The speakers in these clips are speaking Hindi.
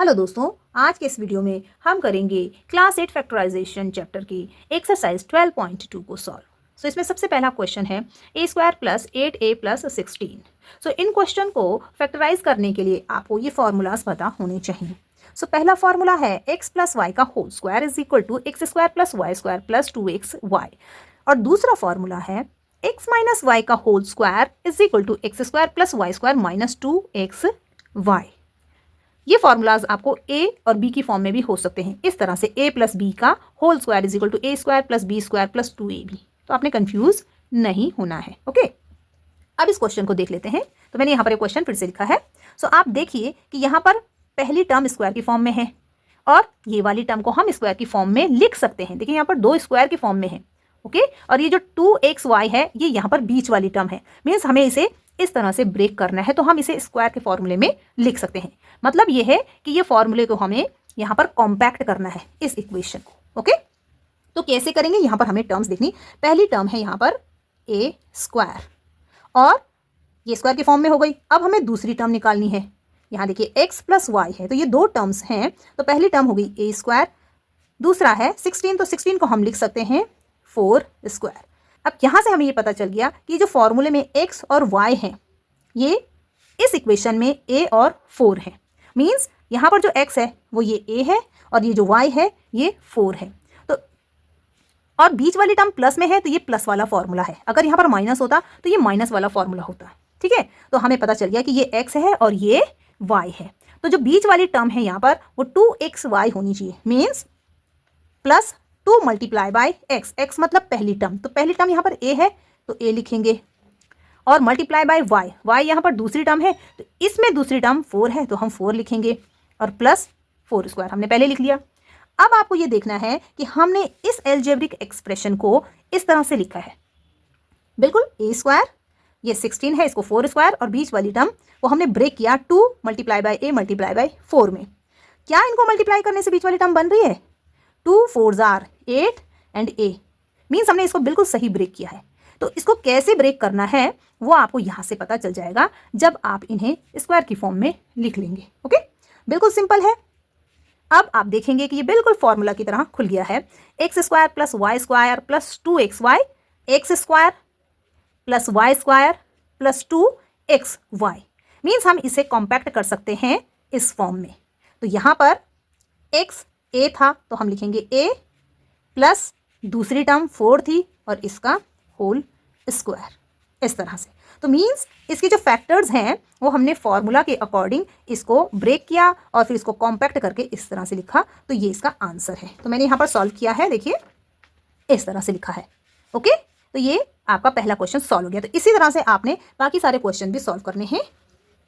हेलो दोस्तों, आज के इस वीडियो में हम करेंगे क्लास 8 फैक्टराइजेशन चैप्टर की एक्सरसाइज 12.2 को सॉल्व। सो इसमें सबसे पहला क्वेश्चन है a² प्लस 8a प्लस 16। सो इन क्वेश्चन को फैक्टराइज करने के लिए आपको ये फॉर्मूलाज पता होने चाहिए। सो पहला फॉर्मूला है x प्लस वाई का whole square is equal to x² plus y square plus 2xy। और दूसरा फॉर्मूला है x माइनस वाई का whole square is equal to x² plus y square minus 2xy। ये फॉर्मूलाज आपको a और b की फॉर्म में भी हो सकते हैं। इस तरह से a प्लस बी का whole square is equal to a square plus b square plus 2ab। तो आपने कंफ्यूज नहीं होना है। ओके, अब इस क्वेश्चन को देख लेते हैं। तो मैंने यहाँ पर एक क्वेश्चन फिर से लिखा है। सो आप देखिए कि यहाँ पर पहली टर्म स्क्वायर की फॉर्म में है और ये वाली टर्म को हम स्क्वायर की फॉर्म में लिख सकते हैं। देखिए यहाँ पर दो स्क्वायर की फॉर्म में है। ओके, और ये जो 2xy है ये यहाँ पर बीच वाली टर्म है। मीन्स हमें इसे इस तरह से ब्रेक करना है तो हम इसे स्क्वायर के फॉर्मूले में लिख सकते हैं। मतलब ये है कि ये फॉर्मूले को हमें यहाँ पर कॉम्पैक्ट करना है इस इक्वेशन को। ओके, तो कैसे करेंगे? यहाँ पर हमें टर्म्स देखनी। पहली टर्म है यहाँ पर a स्क्वायर और ये स्क्वायर की फॉर्म में हो गई। अब हमें दूसरी टर्म निकालनी है। यहाँ देखिए x प्लस वाई है तो ये दो टर्म्स हैं। तो पहली टर्म हो गई a स्क्वायर, दूसरा है 16। तो 16 को हम लिख सकते हैं 4 स्क्वायर। अब यहाँ से हमें ये पता चल गया कि जो फॉर्मूले में x और y है ये इस इक्वेशन में a और 4 है। मीन्स यहाँ पर जो x है वो ये a है और ये जो y है ये 4 है। तो और बीच वाली टर्म प्लस में है तो ये प्लस वाला फॉर्मूला है। अगर यहाँ पर माइनस होता तो ये माइनस वाला फॉर्मूला होता। ठीक है, तो हमें पता चल गया कि ये x है और ये y है। तो जो बीच वाली टर्म है यहाँ पर वो 2xy होनी चाहिए। Means plus 2 multiply bye x। x मतलब पहली टर्म, तो पहली टर्म यहाँ पर a है तो a लिखेंगे और मल्टीप्लाई बाय y। y यहाँ पर दूसरी टर्म है तो इसमें दूसरी टर्म 4 है तो हम 4 लिखेंगे और प्लस 4 स्क्वायर हमने पहले लिख लिया। अब आपको ये देखना है कि हमने इस एल्जेब्रिक एक्सप्रेशन को इस तरह से लिखा है। बिल्कुल a स्क्वायर, ये 16 है, इसको 4 स्क्वायर और बीच वाली टर्म वो हमने ब्रेक किया 2 multiply by a multiply by 4 में। क्या इनको मल्टीप्लाई करने से बीच वाली टर्म बन रही है? 2 4s are 8 and a। Means हमने इसको बिल्कुल सही ब्रेक किया है। तो इसको कैसे ब्रेक करना है वो आपको यहाँ से पता चल जाएगा जब आप इन्हें स्क्वायर की फॉर्म में लिख लेंगे। ओके, बिल्कुल सिंपल है। अब आप देखेंगे कि ये बिल्कुल फॉर्मूला की तरह खुल गया है। X square plus y square plus 2xy, x square plus y square plus 2xy। Means हम इसे कॉम्पैक्ट कर सकते हैं इस फॉर्म में। तो यहाँ पर x a था तो हम लिखेंगे a प्लस दूसरी टर्म 4 थी और इसका होल स्क्वायर इस तरह से। तो मीन्स इसके जो फैक्टर्स हैं वो हमने फॉर्मूला के अकॉर्डिंग इसको ब्रेक किया और फिर इसको कॉम्पैक्ट करके इस तरह से लिखा। तो ये इसका आंसर है। तो मैंने यहाँ पर सॉल्व किया है, देखिए इस तरह से लिखा है। ओके, तो ये आपका पहला क्वेश्चन सॉल्व हो गया। तो इसी तरह से आपने बाकी सारे क्वेश्चन भी सॉल्व करने हैं।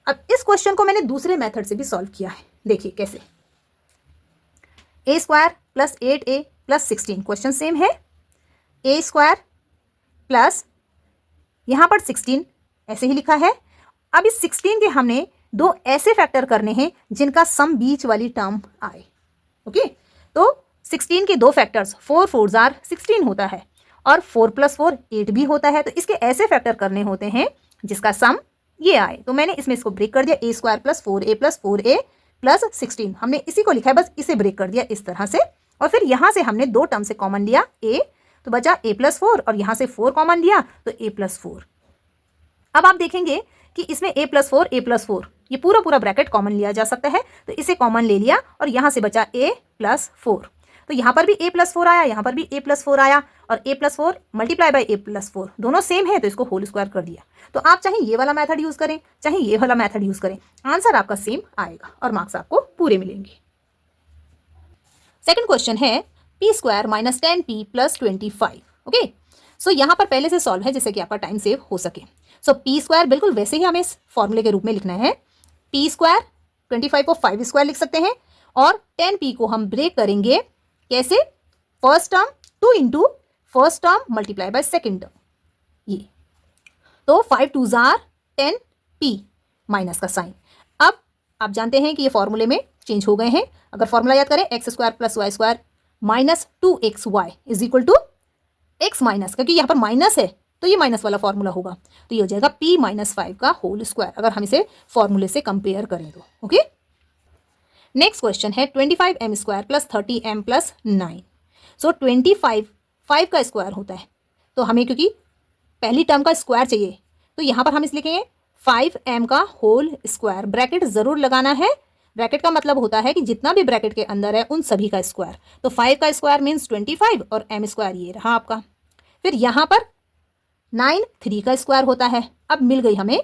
अब इस क्वेश्चन को मैंने दूसरे मेथड से भी सॉल्व किया है। देखिए कैसे। a square plus 8a plus 16, question same है। a स्क्वायर प्लस यहाँ पर 16 ऐसे ही लिखा है। अब इस 16 के हमने दो ऐसे फैक्टर करने हैं जिनका सम बीच वाली टर्म आए। ओके, तो 16 के दो फैक्टर्स 4 4s are 16 होता है और 4 प्लस 4 8 भी होता है। तो इसके ऐसे फैक्टर करने होते हैं जिसका सम ये आए। तो मैंने इसमें इसको ब्रेक कर दिया, a square plus 4a plus 4a plus 16 हमने इसी को लिखा है, बस इसे ब्रेक कर दिया इस तरह से। और फिर यहाँ से हमने दो टर्म से कॉमन लिया a, तो बचा a प्लस 4 और यहाँ से 4 कॉमन लिया तो a प्लस 4। अब आप देखेंगे कि इसमें a प्लस 4 ये पूरा पूरा ब्रैकेट कॉमन लिया जा सकता है। तो इसे कॉमन ले लिया और यहाँ से बचा a प्लस 4। तो यहाँ पर भी a प्लस 4 आया, यहाँ पर भी a प्लस 4 आया और a plus 4 multiply by a plus 4 दोनों सेम है तो इसको होल स्क्वायर कर दिया। तो आप चाहे ये वाला मेथड यूज करें चाहे ये वाला मेथड यूज करें, आंसर आपका सेम आएगा और मार्क्स आपको पूरे मिलेंगे। सेकंड क्वेश्चन है p square minus 10p plus 25। Okay, so यहाँ पर पहले से सॉल्व है जिससे कि आपका टाइम सेव हो सके। सो p स्क्वायर बिल्कुल वैसे ही हमें इस फॉर्मूले के रूप में लिखना है। p स्क्वायर 25 को 5 स्क्वायर लिख सकते हैं और 10p को हम ब्रेक करेंगे कैसे? First term 2 into first term multiply by second term, ये तो 5 2s are 10p माइनस का साइन। अब आप जानते हैं कि ये फॉर्मूले में चेंज हो गए हैं। अगर फॉर्मूला याद करें x square plus y square minus 2xy is equal to x minus, क्योंकि यहाँ पर माइनस है तो ये माइनस वाला फॉर्मूला होगा। तो ये हो जाएगा p माइनस 5 का होल स्क्वायर अगर हम इसे फॉर्मूले से कंपेयर करें तो। ओके, नेक्स्ट क्वेश्चन है 25m square plus 30m plus 9। सो 25 5 का स्क्वायर होता है, तो हमें क्योंकि पहली टर्म का स्क्वायर चाहिए तो यहाँ पर हम इस लिखेंगे 5m का होल स्क्वायर। ब्रैकेट ज़रूर लगाना है, ब्रैकेट का मतलब होता है कि जितना भी ब्रैकेट के अंदर है उन सभी का स्क्वायर। तो 5 का स्क्वायर मीन्स 25 और m स्क्वायर ये रहा आपका। फिर यहाँ पर 9 3 का स्क्वायर होता है। अब मिल गई हमें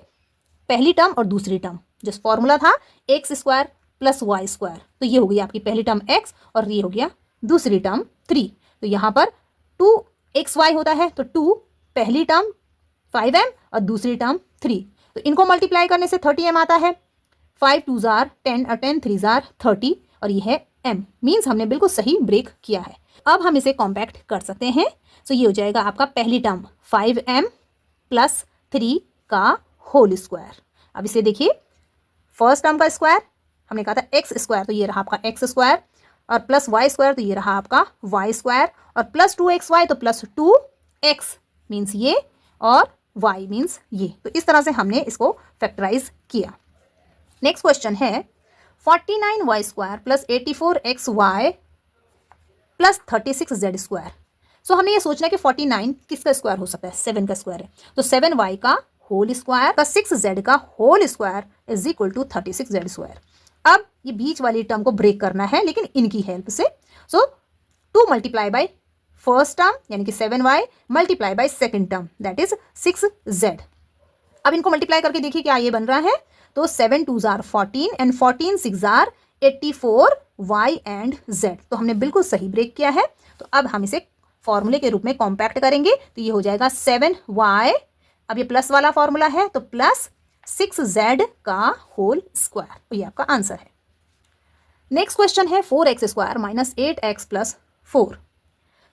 पहली टर्म और दूसरी टर्म, जिस फॉर्मूला था x square plus y square, तो ये हो गई आपकी पहली टर्म x और ये हो गया दूसरी टर्म 3। तो यहाँ पर 2xy होता है, तो 2 पहली टर्म 5m और दूसरी टर्म 3, तो इनको मल्टीप्लाई करने से 30m आता है। 5 2 जार 10 और 10 3 जार 30 और ये है m, मीन्स हमने बिल्कुल सही ब्रेक किया है। अब हम इसे कॉम्पैक्ट कर सकते हैं। तो ये हो जाएगा आपका पहली टर्म 5m प्लस 3 का होल स्क्वायर। अब इसे देखिए, फर्स्ट टर्म का स्क्वायर हमने कहा था एक्स स्क्वायर, तो ये रहा आपका एक्स स्क्वायर, और प्लस वाई स्क्वायर तो ये रहा आपका वाई स्क्वायर, और प्लस 2xy तो प्लस 2x मीन्स ये, और y मीन्स ये। तो इस तरह से हमने इसको फैक्टराइज किया। नेक्स्ट क्वेश्चन है 49y square plus 84xy plus 36z square. So हमने ये सोचना है कि 49 किसका स्क्वायर हो सकता है, 7 का स्क्वायर है, तो 7y का होल स्क्वायर का 6z का whole square is equal to 36z square. अब ये बीच वाली टर्म को ब्रेक करना है, लेकिन इनकी हेल्प से। सो 2 मल्टीप्लाई बाय फर्स्ट टर्म यानी कि 7y multiply by second term that is 6z। अब इनको मल्टीप्लाई करके देखिए क्या ये बन रहा है, तो 7 2 jar 14 and 14 6 jar 84y and z। तो हमने बिल्कुल सही ब्रेक किया है। तो अब हम इसे फॉर्मूले के रूप में कॉम्पैक्ट करेंगे, तो ये हो जाएगा 7y, अब ये प्लस वाला फॉर्मूला है तो प्लस 6z का होल स्क्वायर, तो ये आपका आंसर है। नेक्स्ट क्वेश्चन है 4x square minus 8x plus 4।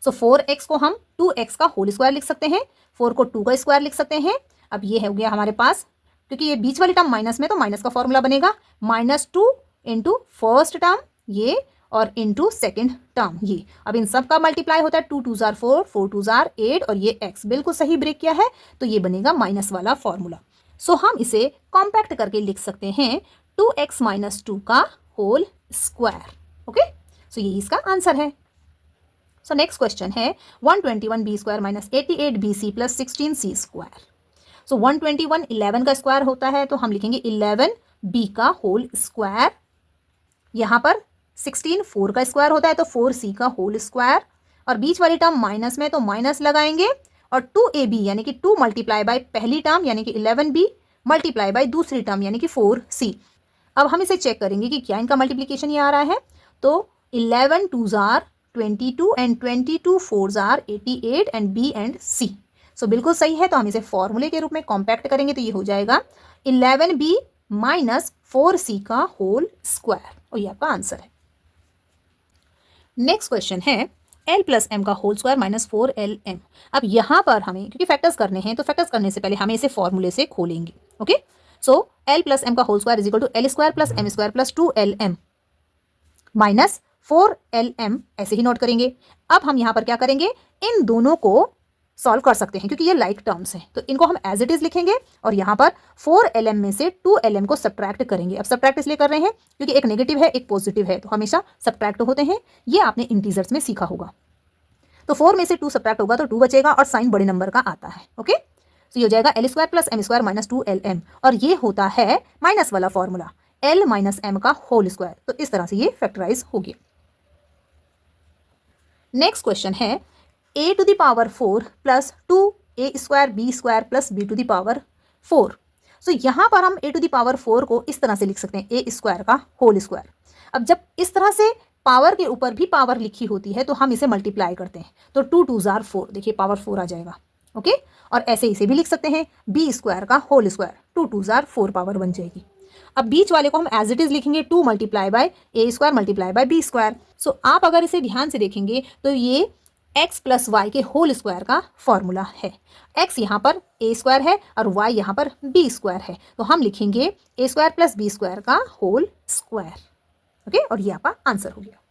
सो 4x को हम 2x का होल स्क्वायर लिख सकते हैं, 4 को 2 का स्क्वायर लिख सकते हैं। अब ये हो गया हमारे पास, क्योंकि ये बीच वाली टर्म माइनस में, तो माइनस का फॉर्मूला बनेगा -2 इंटू फर्स्ट टर्म ये और इंटू सेकेंड टर्म ये। अब इन सब का मल्टीप्लाई होता है 2 2 जार 4 4 2 जार 8 और ये x बिल्कुल सही ब्रेक किया है, तो ये बनेगा माइनस वाला फॉर्मूला। सो हम इसे कॉम्पैक्ट करके लिख सकते हैं 2x माइनस 2 का होल स्क्वायर। ओके, सो यही इसका आंसर है। सो नेक्स्ट क्वेश्चन है 121b square minus 88bc plus 16c square. So 121 11 का स्क्वायर होता है, तो हम लिखेंगे 11b का होल स्क्वायर। यहाँ पर 16 4 का स्क्वायर होता है, तो 4c का होल स्क्वायर, और बीच वाली टर्म माइनस में तो माइनस लगाएंगे, और 2ab यानी कि 2 मल्टीप्लाई बाय पहली टर्म यानी कि 11b मल्टीप्लाई बाय दूसरी टर्म यानी कि 4c। अब हम इसे चेक करेंगे कि क्या इनका मल्टीप्लिकेशन ये आ रहा है, तो 11 2 jar 22 and 22 4 jar 88 and b and c। सो बिल्कुल सही है, तो हम इसे फॉर्मूले के रूप में कॉम्पैक्ट करेंगे, तो ये हो जाएगा 11b माइनस 4c का होल स्क्वायर, और ये आपका आंसर है। नेक्स्ट क्वेश्चन है l प्लस एम का होल स्क्वायर माइनस 4lm। अब यहाँ पर हमें क्योंकि फैक्टर्स करने हैं, तो फैक्टर्स करने से पहले हमें इसे फॉर्मूले से खोलेंगे। Okay, so l plus m का whole square is equal to l square plus m square plus 2lm minus 4lm, ऐसे ही नोट करेंगे। अब हम यहाँ पर क्या करेंगे, इन दोनों को सॉल्व कर सकते हैं क्योंकि ये लाइक टर्म्स हैं, तो इनको हम एज इट इज लिखेंगे, और यहाँ पर 4lm में से 2lm को सब्ट्रैक्ट करेंगे। अब सब्ट्रैक्ट इसलिए कर रहे हैं क्योंकि एक नेगेटिव है एक पॉजिटिव है, तो हमेशा सब्ट्रैक्ट होते हैं, ये आपने इंटीजर्स में सीखा होगा। तो 4 में से 2 सब्ट्रैक्ट होगा तो 2 बचेगा, और साइन बड़े नंबर का आता है। ओके, तो ये हो जाएगा l square plus m square minus 2lm, और ये होता है माइनस वाला फॉर्मूला l माइनस m का होल स्क्वायर। तो इस तरह से ये फैक्टराइज हो गया। नेक्स्ट क्वेश्चन है a to the power 4 plus 2a square b square plus b to the power 4। So यहाँ पर हम a टू द पावर 4 को इस तरह से लिख सकते हैं a स्क्वायर का होल स्क्वायर। अब जब इस तरह से पावर के ऊपर भी पावर लिखी होती है तो हम इसे मल्टीप्लाई करते हैं, तो 2 2 जार 4, देखिए पावर 4 आ जाएगा। ओके, और ऐसे इसे भी लिख सकते हैं b स्क्वायर का होल स्क्वायर, 2 2 जार 4 पावर बन जाएगी। अब बीच वाले को हम एज इट इज लिखेंगे 2 multiply by a square multiply by b square. So आप अगर इसे ध्यान से देखेंगे तो ये x प्लस वाई के होल स्क्वायर का फॉर्मूला है। x यहाँ पर a स्क्वायर है और y यहाँ पर b स्क्वायर है, तो हम लिखेंगे a square plus b square का होल स्क्वायर। ओके, और ये आपका आंसर हो गया।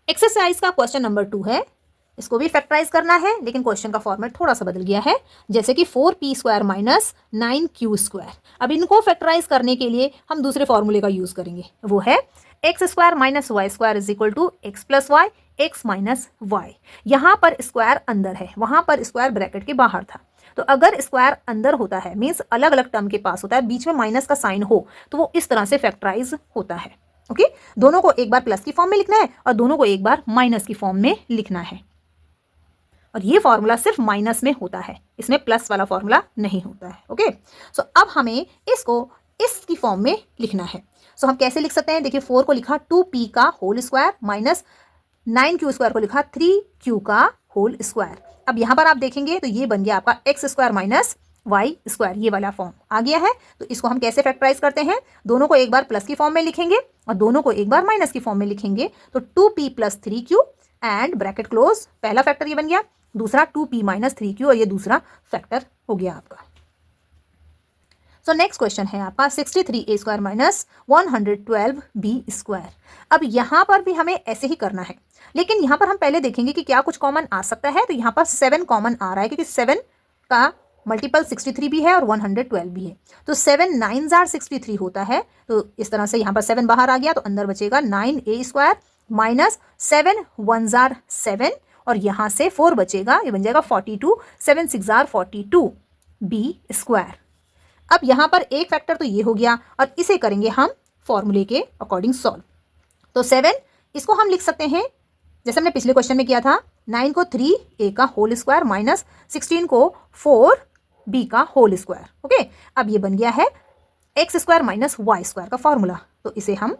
एक्सरसाइज का क्वेश्चन नंबर 2 है इसको भी फैक्टराइज करना है, लेकिन क्वेश्चन का फॉर्मेट थोड़ा सा बदल गया है, जैसे कि 4p² माइनस 9q²। अब इनको फैक्टराइज करने के लिए हम दूसरे फॉर्मूले का यूज करेंगे, वो है x² minus y² is equal to x plus y x minus y. यहाँ पर स्क्वायर अंदर है, वहां पर स्क्वायर ब्रैकेट के बाहर था। तो अगर स्क्वायर अंदर होता है मीन्स अलग अलग टर्म के पास होता है, बीच में माइनस का साइन हो, तो वो इस तरह से फैक्टराइज होता है। ओके, दोनों को एक बार प्लस की फॉर्म में लिखना है और दोनों को एक बार माइनस की फॉर्म में लिखना है। और ये फॉर्मूला सिर्फ माइनस में होता है, इसमें प्लस वाला फॉर्मूला नहीं होता है। ओके, सो अब हमें इसको इसकी फॉर्म में लिखना है। सो हम कैसे लिख सकते हैं? देखिए 4 को लिखा 2p का होल स्क्वायर माइनस 9q² को लिखा 3q का होल स्क्वायर। अब यहाँ पर आप देखेंगे तो ये बन गया आपका x² माइनस y², ये वाला फॉर्म आ गया है। तो इसको हम कैसे फैक्टराइज करते हैं? दोनों को एक बार प्लस की फॉर्म में लिखेंगे और दोनों को एक बार माइनस की फॉर्म में लिखेंगे। तो 2p plus 3q and bracket close, पहला फैक्टर ये बन गया, दूसरा 2p माइनस 3q और ये दूसरा फैक्टर हो गया आपका। सो नेक्स्ट क्वेश्चन है आपका 63a² माइनस 112b²। अब यहाँ पर भी हमें ऐसे ही करना है, लेकिन यहाँ पर हम पहले देखेंगे कि क्या कुछ कॉमन आ सकता है। तो यहाँ पर 7 कॉमन आ रहा है, क्योंकि 7 का मल्टीपल 63 भी है और 112 भी है। तो 7 9s आर 63 होता है। तो इस तरह से यहाँ पर 7 बाहर आ गया, तो अंदर बचेगा 9a² माइनस 7 1s आर 7 और यहाँ से 4 बचेगा, ये बन जाएगा 42, 7 6s आर 42b²। अब यहाँ पर एक फैक्टर तो ये हो गया और इसे करेंगे हम फॉर्मूले के अकॉर्डिंग सॉल्व। तो 7 इसको हम लिख सकते हैं जैसे हमने पिछले क्वेश्चन में किया था, 9 को 3a का होल स्क्वायर माइनस 16 को 4b का होल स्क्वायर। ओके, अब ये बन गया है x² माइनस y² का फॉर्मूला। तो इसे हम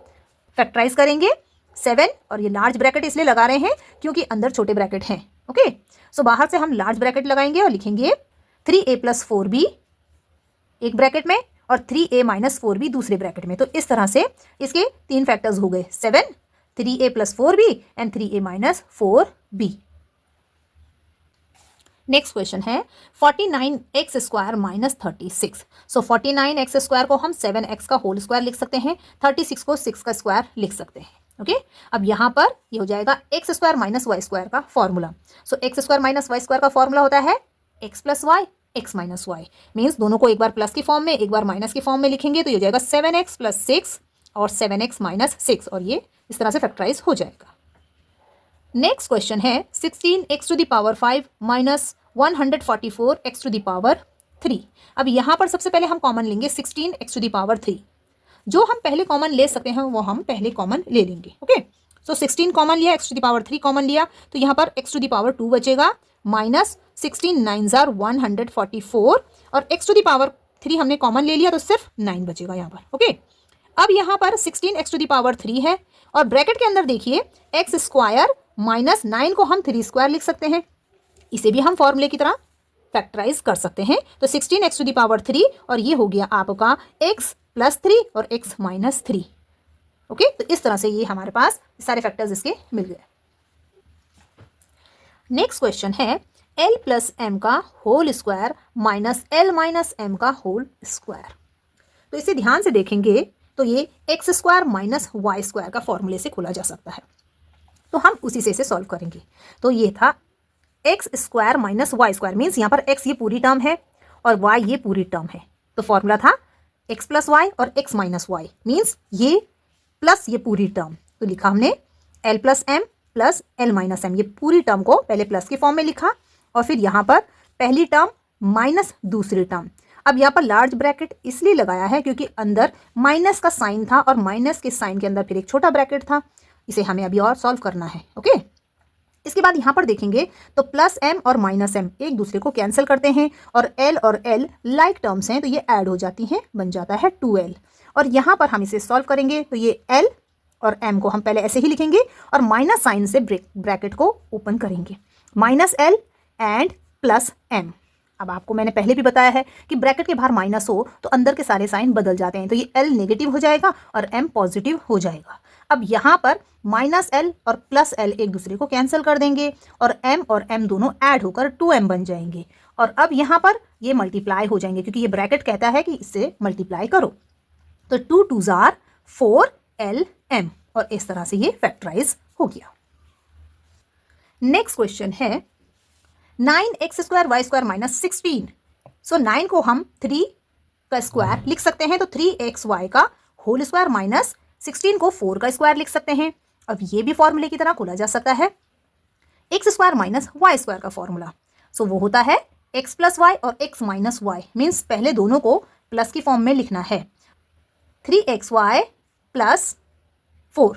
फैक्टराइज करेंगे 7, और ये लार्ज ब्रैकेट इसलिए लगा रहे हैं क्योंकि अंदर छोटे ब्रैकेट हैं। ओके, सो बाहर से हम लार्ज ब्रैकेट लगाएंगे और लिखेंगे 3a प्लस 4b एक ब्रैकेट में और 3a माइनस 4b दूसरे ब्रैकेट में। तो इस तरह से इसके 3 फैक्टर्स हो गए, 7, 3a plus 4b and 3a minus 4b। Next question है 49x² माइनस 36। सो 49x² को हम 7x का होल स्क्वायर लिख सकते हैं, 36 को 6 का स्क्वायर लिख सकते हैं। ओके, अब यहाँ पर ये हो जाएगा x² माइनस y² का फॉर्मूला। सो x² माइनस y² का फॉर्मूला होता है x plus y x minus y, means दोनों को एक बार प्लस की फॉर्म में एक बार माइनस की फॉर्म में लिखेंगे। तो ये हो जाएगा 7x प्लस 6 और 7x माइनस 6, और ये इस तरह से फैक्टराइज हो जाएगा। नेक्स्ट क्वेश्चन है 16x⁵ माइनस 144x⁵। अब यहाँ पर सबसे पहले हम कॉमन लेंगे 16x⁵। जो हम पहले कॉमन ले सकते हैं वो हम पहले कॉमन ले लेंगे। ओके, सो 16 कॉमन लिया, x⁵ कॉमन लिया, तो यहाँ पर x⁵2 बचेगा माइनस 16 9s आर 144 और x⁵ हमने कॉमन ले लिया तो सिर्फ 9 बचेगा यहाँ पर। ओके, अब यहाँ पर 16x⁵ है और ब्रैकेट के अंदर देखिए x² माइनस 9 को हम 3² लिख सकते हैं, इसे भी हम फॉर्मूले की तरह फैक्टराइज कर सकते हैं। तो 16x⁵ और ये हो गया आपका x प्लस 3 और x माइनस 3। ओके, तो इस तरह से ये हमारे पास सारे फैक्टर्स इसके मिल गए। नेक्स्ट क्वेश्चन है l प्लस m का whole square minus l minus m का होल स्क्वायर। तो इसे ध्यान से देखेंगे तो ये x² माइनस y² का फॉर्मूले से खोला जा सकता है, तो हम उसी से इसे सॉल्व करेंगे। तो ये था x² माइनस y² मीन्स यहाँ पर x ये पूरी टर्म है और y ये पूरी टर्म है। तो फॉर्मूला था x प्लस वाई और x माइनस वाई मीन्स ये प्लस ये पूरी टर्म। तो लिखा हमने l plus m plus l minus m, ये पूरी टर्म को पहले प्लस की फॉर्म में लिखा और फिर यहाँ पर पहली टर्म माइनस दूसरी टर्म। अब यहाँ पर लार्ज ब्रैकेट इसलिए लगाया है क्योंकि अंदर माइनस का साइन था और माइनस के साइन के अंदर फिर एक छोटा ब्रैकेट था, इसे हमें अभी और सॉल्व करना है। ओके, इसके बाद यहाँ पर देखेंगे तो प्लस m और माइनस m एक दूसरे को कैंसिल करते हैं और l और l लाइक टर्म्स हैं तो ये ऐड हो जाती हैं, बन जाता है 2l। और यहाँ पर हम इसे सॉल्व करेंगे तो ये l और m को हम पहले ऐसे ही लिखेंगे और माइनस साइन से ब्रैकेट को ओपन करेंगे, minus l and plus m। अब आपको मैंने पहले भी बताया है कि ब्रैकेट के बाहर माइनस हो तो अंदर के सारे साइन बदल जाते हैं, तो ये l नेगेटिव हो जाएगा और m पॉजिटिव हो जाएगा। अब यहाँ पर माइनस l और प्लस l एक दूसरे को कैंसिल कर देंगे और m दोनों ऐड होकर 2m बन जाएंगे और अब यहाँ पर ये मल्टीप्लाई हो जाएंगे क्योंकि ये ब्रैकेट कहता है कि इससे मल्टीप्लाई करो। तो 2 2s आर 4lm और इस तरह से ये फैक्टराइज हो गया। नेक्स्ट क्वेश्चन है 9x² y² माइनस 16। सो 9 को हम 3 का स्क्वायर लिख सकते हैं, तो 3xy का होल स्क्वायर माइनस 16 को 4 का स्क्वायर लिख सकते हैं। अब ये भी फॉर्मूले की तरह खोला जा सकता है, x² माइनस y² का फॉर्मूला। सो वो होता है x प्लस वाई और x माइनस वाई, मीन्स पहले दोनों को प्लस की फॉर्म में लिखना है, 3xy प्लस 4,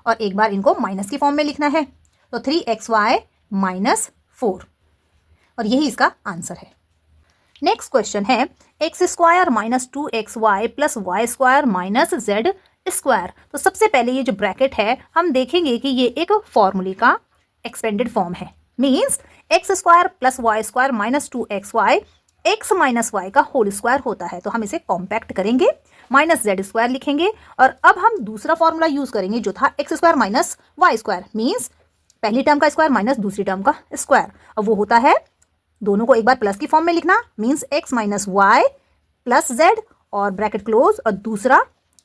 और एक बार इनको माइनस की फॉर्म में लिखना है, तो 3xy माइनस 4, और यही इसका आंसर है। नेक्स्ट क्वेश्चन है x² minus 2xy plus y² minus z²। तो सबसे पहले ये जो ब्रैकेट है हम देखेंगे कि ये एक फॉर्मूले का एक्सपेंडेड फॉर्म है, means x² plus y² minus 2xy x minus y का होल स्क्वायर होता है। तो हम इसे कॉम्पैक्ट करेंगे, माइनस z² लिखेंगे, और अब हम दूसरा फॉर्मूला यूज करेंगे जो था x² माइनस y², मीन्स पहली टर्म का स्क्वायर माइनस दूसरी टर्म का स्क्वायर। अब वो होता है दोनों को एक बार प्लस की फॉर्म में लिखना, means x minus y plus z और ब्रैकेट क्लोज, और दूसरा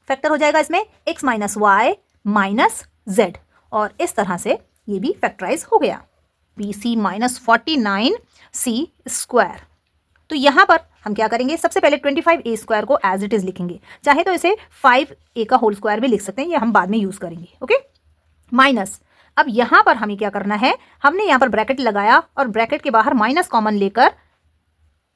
फैक्टर हो जाएगा इसमें x minus y minus z, और इस तरह से ये भी फैक्टराइज हो गया, bc माइनस 49c²। तो यहाँ पर हम क्या करेंगे, सबसे पहले 25a² को एज इट इज लिखेंगे, चाहे तो इसे 5a का होल स्क्वायर भी लिख सकते हैं, ये हम बाद में यूज करेंगे, ओके। माइनस, अब यहाँ पर हमें क्या करना है, हमने यहाँ पर ब्रैकेट लगाया और ब्रैकेट के बाहर माइनस कॉमन लेकर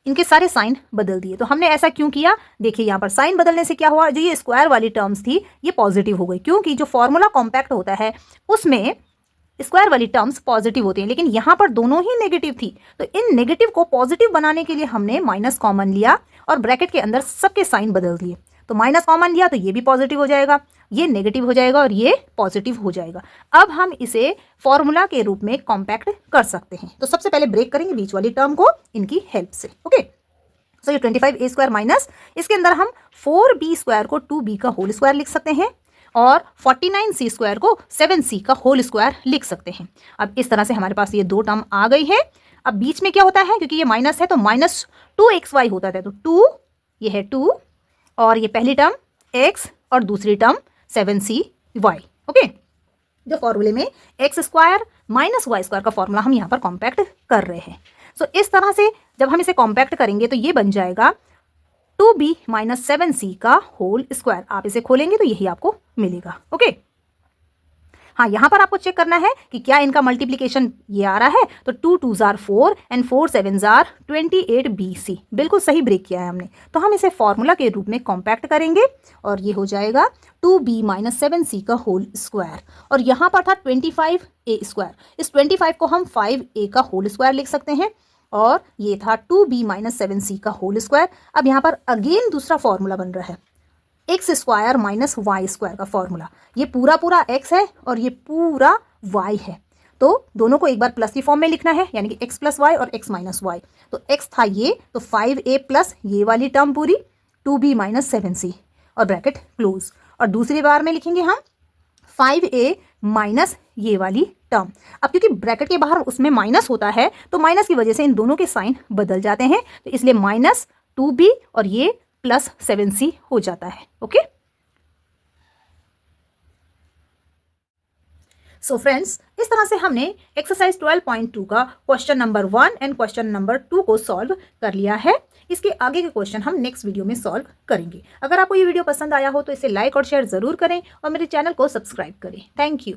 इनके सारे साइन बदल दिए। तो हमने ऐसा क्यों किया, देखिए यहाँ पर साइन बदलने से क्या हुआ, जो ये स्क्वायर वाली टर्म्स थी ये पॉजिटिव हो गई, क्योंकि जो फॉर्मूला कॉम्पैक्ट होता है उसमें स्क्वायर वाली टर्म्स पॉजिटिव होती हैं, लेकिन यहाँ पर दोनों ही नेगेटिव थी। तो इन नेगेटिव को पॉजिटिव बनाने के लिए हमने माइनस कॉमन लिया और ब्रैकेट के अंदर सबके साइन बदल दिए। तो माइनस कॉमन लिया तो ये भी पॉजिटिव हो जाएगा, ये नेगेटिव हो जाएगा और ये पॉजिटिव हो जाएगा। अब हम इसे फॉर्मूला के रूप में कॉम्पैक्ट कर सकते हैं। तो सबसे पहले ब्रेक करेंगे बीच वाली टर्म को इनकी हेल्प से, ओके। सो ये 25a² माइनस, इसके अंदर हम 4b² को 2b का होल स्क्वायर लिख सकते हैं और 49c² को 7c का होल स्क्वायर लिख सकते हैं। अब इस तरह से हमारे पास ये दो टर्म आ गई है। अब बीच में क्या होता है, क्योंकि ये माइनस है तो माइनस 2xy होता था, तो 2, ये है 2, और ये पहली टर्म x और दूसरी टर्म 7cy, ओके। जो फॉर्मूले में x² माइनस y² का फॉर्मूला हम यहाँ पर कॉम्पैक्ट कर रहे हैं। सो इस तरह से जब हम इसे कॉम्पैक्ट करेंगे तो ये बन जाएगा 2b माइनस 7c का होल स्क्वायर। आप इसे खोलेंगे तो यही आपको मिलेगा, ओके। हाँ, यहाँ पर आपको चेक करना है कि क्या इनका मल्टीप्लिकेशन ये आ रहा है, तो 2 2s are 4 and 4 7s are 28bc, बिल्कुल सही ब्रेक किया है हमने। तो हम इसे फॉर्मूला के रूप में कॉम्पैक्ट करेंगे और ये हो जाएगा 2b माइनस 7c का होल स्क्वायर, और यहाँ पर था 25a², इस 25 को हम 5a का होल स्क्वायर लिख सकते हैं, और ये था 2b माइनस 7c का होल स्क्वायर। अब यहाँ पर अगेन दूसरा फॉर्मूला बन रहा है, x² माइनस y² का फॉर्मूला। ये पूरा पूरा x है और ये पूरा y है, तो दोनों को एक बार प्लस की फॉर्म में लिखना है, यानी कि x प्लस वाई और x माइनस वाई। तो x था ये, तो 5a प्लस ये वाली टर्म पूरी 2b माइनस 7c और ब्रैकेट क्लोज, और दूसरी बार में लिखेंगे हम 5a माइनस ये वाली टर्म। अब क्योंकि ब्रैकेट के बाहर उसमें माइनस होता है तो माइनस की वजह से इन दोनों के साइन बदल जाते हैं, तो इसलिए माइनस 2b और ये प्लस 7c हो जाता है, ओके। सो फ्रेंड्स, इस तरह से हमने एक्सरसाइज 12.2 का question number 1 and question number 2 को सॉल्व कर लिया है। इसके आगे के क्वेश्चन हम नेक्स्ट वीडियो में सॉल्व करेंगे। अगर आपको ये वीडियो पसंद आया हो तो इसे लाइक और शेयर जरूर करें और मेरे चैनल को सब्सक्राइब करें। Thank you.